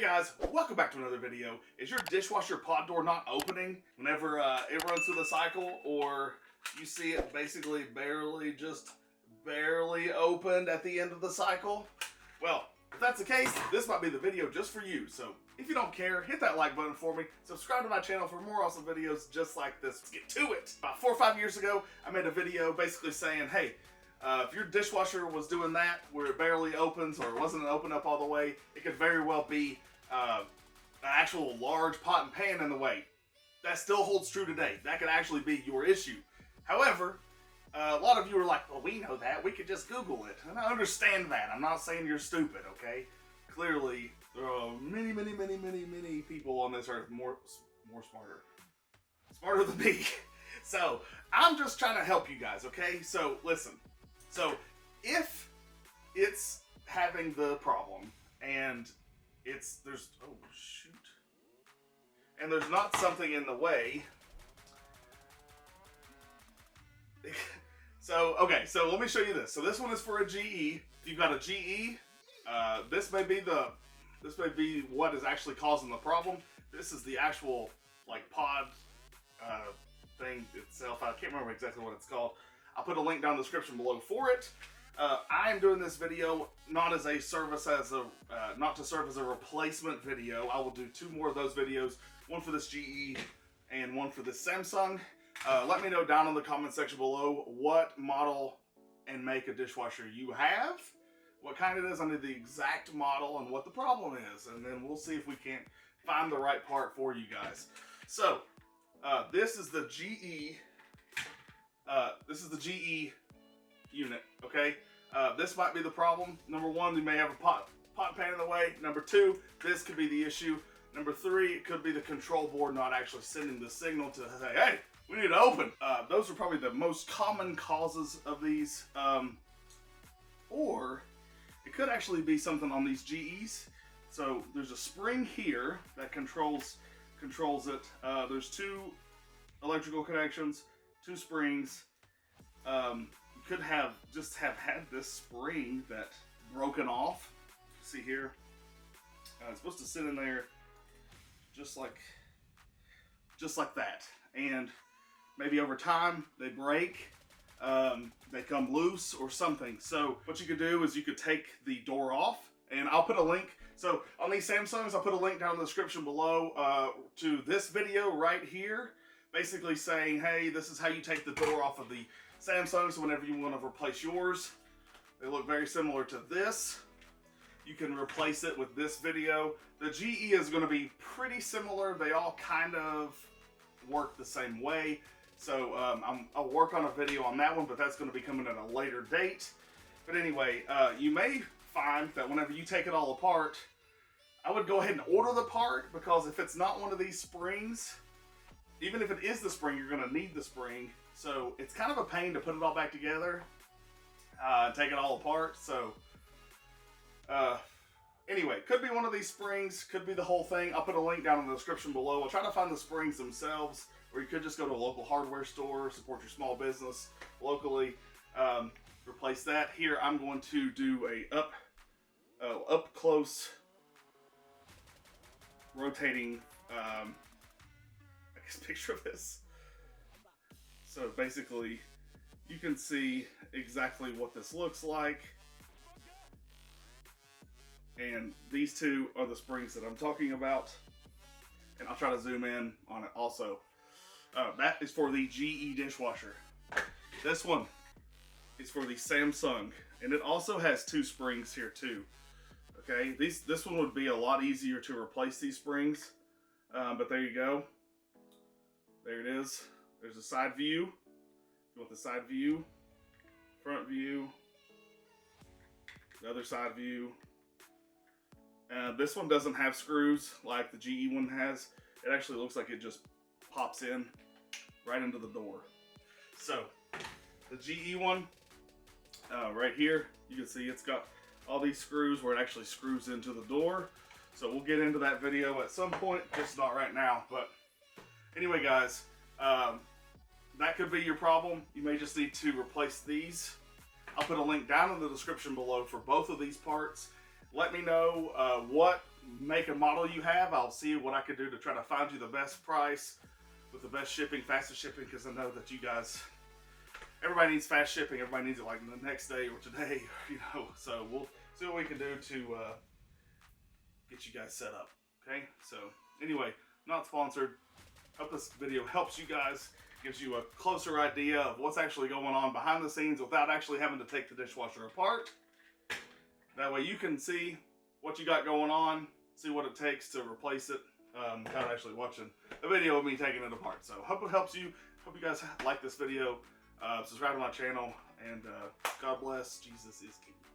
guys, welcome back to another video. Is your dishwasher pod door not opening whenever it runs through the cycle, or you see it basically barely opened at the end of the cycle? Well, if that's the case, this might be the video just for you. So if you don't care, hit that like button for me. Subscribe to my channel for more awesome videos just like this. Let's get to it. About 4 or 5 years ago, I made a video basically saying, hey, if your dishwasher was doing that where it barely opens or it wasn't open up all the way, it could very well be an actual large pot and pan in the way. That still holds true today. That could actually be your issue. However, a lot of you are like, well, we know that. We could just Google it. And I understand that. I'm not saying you're stupid, okay? Clearly, there are many people on this earth smarter than me. So, I'm just trying to help you guys, okay? So, listen. So, if it's having the problem and there's not something in the way. So, okay, so let me show you this. So this one is for a GE. If you've got a GE, this may be what is actually causing the problem. This is the actual like pod thing itself. I can't remember exactly what it's called. I'll put a link down in the description below for it. I am doing this video not to serve as a replacement video. I will do 2 more of those videos, one for this GE and one for this Samsung. Let me know down in the comment section below what model and make of dishwasher you have, what kind it is, I need the exact model and what the problem is, and then we'll see if we can't find the right part for you guys. So, this is the GE. This is the GE unit, okay? This might be the problem. Number 1, you may have a pot pan in the way. Number 2, this could be the issue. Number 3, it could be the control board not actually sending the signal to say, hey, we need to open. Those are probably the most common causes of these. Or it could actually be something on these GEs. So there's a spring here that controls it. There's 2 electrical connections, 2 springs. You could have had this spring that broken off. See here, it's supposed to sit in there just like that, and maybe over time they break, they come loose or something. So what you could do is you could take the door off, and I'll put a link. So on these Samsungs, I'll put a link down in the description below to this video right here, basically saying, hey, this is how you take the door off of the Samsung. So whenever you want to replace yours, they look very similar to this. You can replace it with this video. The GE is going to be pretty similar. They all kind of work the same way. So I'll work on a video on that one, but that's going to be coming at a later date. But anyway, you may find that whenever you take it all apart, I would go ahead and order the part, because if it's not one of these springs, even if it is the spring, you're going to need the spring. So it's kind of a pain to put it all back together, take it all apart. So anyway, could be one of these springs, could be the whole thing. I'll put a link down in the description below. I'll try to find the springs themselves, or you could just go to a local hardware store, support your small business locally, replace that. Here I'm going to do a up close rotating picture of this. So basically you can see exactly what this looks like, and these 2 are the springs that I'm talking about, and I'll try to zoom in on it also. That is for the GE dishwasher. This one is for the Samsung, and it also has 2 springs here too. Okay, this one would be a lot easier to replace these springs, but there you go. There it is. There's a side view. You want the side view, front view, the other side view. This one doesn't have screws like the GE one has. It actually looks like it just pops in right into the door. So the GE one, right here, you can see it's got all these screws where it actually screws into the door. So we'll get into that video at some point, just not right now. But anyway, guys, that could be your problem. You may just need to replace these. I'll put a link down in the description below for both of these parts. Let me know what make and model you have. I'll see what I can do to try to find you the best price with the best shipping, fastest shipping, because I know that you guys, everybody needs fast shipping. Everybody needs it like the next day or today, you know. So we'll see what we can do to get you guys set up. Okay. So anyway, not sponsored. Hope this video helps you guys, gives you a closer idea of what's actually going on behind the scenes without actually having to take the dishwasher apart. That way you can see what you got going on, see what it takes to replace it, without actually watching a video of me taking it apart. So hope it helps you. Hope you guys like this video. Subscribe to my channel, and God bless. Jesus is King.